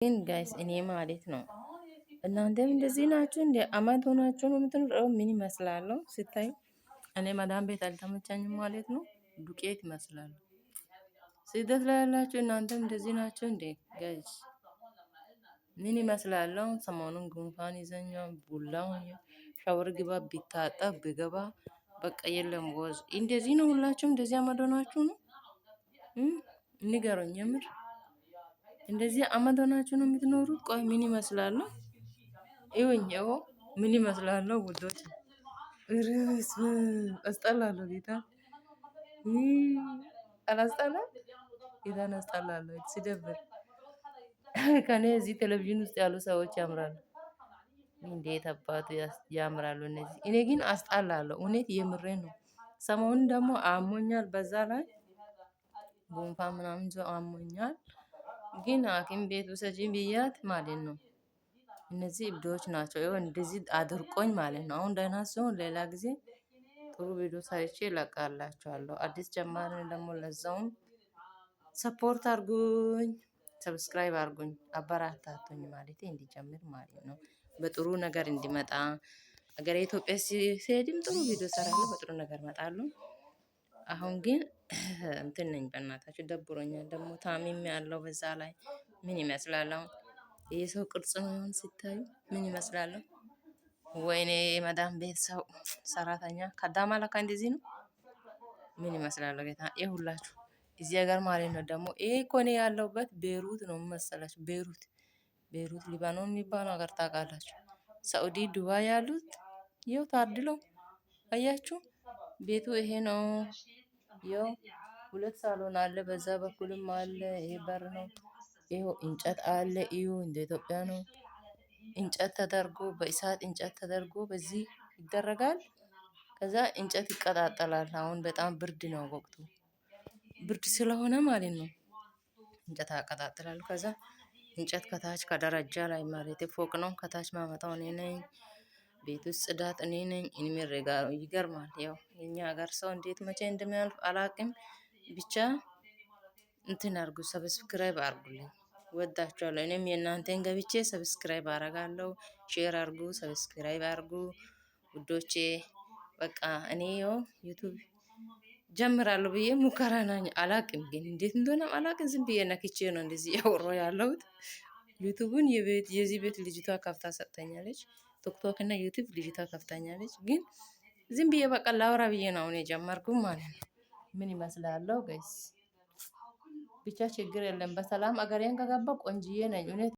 ግን ጋይስ እኔ ማለት ነው እናንተም እንደዚህ ናችሁ እንደ አመት ሆናችሁ ነው የምትኖረው? ምን ይመስላል ስታይ? እኔ መዳም ቤት አልተመቻኝም ማለት ነው። ዱቄት ይመስላል። ስደት ላይ ያላችሁ እናንተም እንደዚህ ናችሁ እንዴ ጋይስ? ምን ይመስላል? ሰሞኑን ጉንፋን ይዘኛል ቡላው ሻወር ግባ ቢታጠብ ብገባ በቃ የለም ወዝ እንደዚህ ነው። ሁላችሁም እንደዚህ አመድ ሆናችሁ ነው? ንገሩኝ የምር እንደዚህ አመድ ሆናችሁ ነው የምትኖሩት? ቆይ ምን ይመስላል ነው? ይሁኝ ምን ይመስላል ነው ውዶች? እርስ አስጠላለሁ ጌታ አላስጠላም? ጌታን አስጠላለሁ ሲደብር። ከኔ እዚህ ቴሌቪዥን ውስጥ ያሉ ሰዎች ያምራሉ። እንዴት አባቱ ያምራሉ እነዚህ። እኔ ግን አስጠላለሁ እውነት የምሬን ነው። ሰሞኑን ደግሞ አሞኛል በዛ ላይ ጉንፋን ምናምን ይዞ አሞኛል። ግን ሀኪም ቤት ውሰጂኝ ብያት ማለት ነው። እነዚህ እብዶች ናቸው። ይኸው እንደዚህ አድርቆኝ ማለት ነው። አሁን ደህና ሲሆን ሌላ ጊዜ ጥሩ ቪዲዮ ሰርቼ እለቃላችኋለሁ። አዲስ ጀማሪ ደግሞ ለዛውም ሰፖርት አርጉኝ፣ ሰብስክራይብ አርጉኝ፣ አበራታቱኝ ማለት እንዲጀምር ማለት ነው። በጥሩ ነገር እንዲመጣ ሀገሬ ኢትዮጵያ ሲሄድም ጥሩ ቪዲዮ እሰራለሁ፣ በጥሩ ነገር እመጣለሁ። አሁን ግን እንትን ነኝ በእናታችሁ ደብሮኛል። ደግሞ ታሚም ያለው በዛ ላይ ምን ይመስላል? አሁን የሰው ቅርጽ ነው ይሆን ሲታዩ ምን ይመስላል? ወይኔ መዳም ቤት ሰው ሰራተኛ ከዳማ ለካ እንደዚህ ነው። ምን ይመስላል? ጌታ ይሁላችሁ እዚህ ሀገር ማለት ነው። ደግሞ ይሄ እኮ እኔ ያለሁበት ቤሩት ነው መሰላችሁ። ቤሩት ሊባኖን የሚባለው ሀገር ታውቃላችሁ? ሳኡዲ ዱባይ ያሉት ይኸው ታድለው አያችሁ። ቤቱ ይሄ ነው። ይኸው ሁለት ሳሎን አለ፣ በዛ በኩልም አለ። ይሄ በር ነው። ይኸው እንጨት አለ። እዩ እንደ ኢትዮጵያ ነው። እንጨት ተደርጎ በእሳት እንጨት ተደርጎ በዚህ ይደረጋል። ከዛ እንጨት ይቀጣጠላል። አሁን በጣም ብርድ ነው ወቅቱ፣ ብርድ ስለሆነ ማለት ነው እንጨት ያቀጣጥላል። ከዛ እንጨት ከታች ከደረጃ ላይ ማለት ፎቅ ነው። ከታች ማመጣው እኔ ነኝ። ቤት ውስጥ ጽዳት እኔ ነኝ። ይገርማል። ያው የኛ ሀገር ሰው እንዴት መቼ እንደሚያልፍ አላቅም። ብቻ እንትን አርጉ፣ ሰብስክራይብ አርጉልኝ። ወዳችኋለሁ። እኔም የእናንተን ገብቼ ሰብስክራይብ አረጋለሁ። ሼር አርጉ፣ ሰብስክራይብ አርጉ ውዶቼ። በቃ እኔ ዩቲዩብ ጀምራለሁ ብዬ ሙከራ ነኝ። አላቅም ግን እንዴት እንደሆነ አላቅም። ዝም ብዬ ነክቼ ነው እንደዚህ ያወራሁ ያለሁት። ዩቲዩብን የዚህ ቤት ልጅቷ ከፍታ ሰጥተኛለች። ቲክቶክ እና ዩቲዩብ ልጅቷ ከፍታኛለች። ግን ዝም ብዬ በቃ ላውራ ብዬ ነው አሁን የጀመርኩት ማለት ነው። ምን ይመስላል ጋይስ? ብቻ ችግር የለም። በሰላም አገሬን ከገባ ቆንጅዬ ነኝ እውነት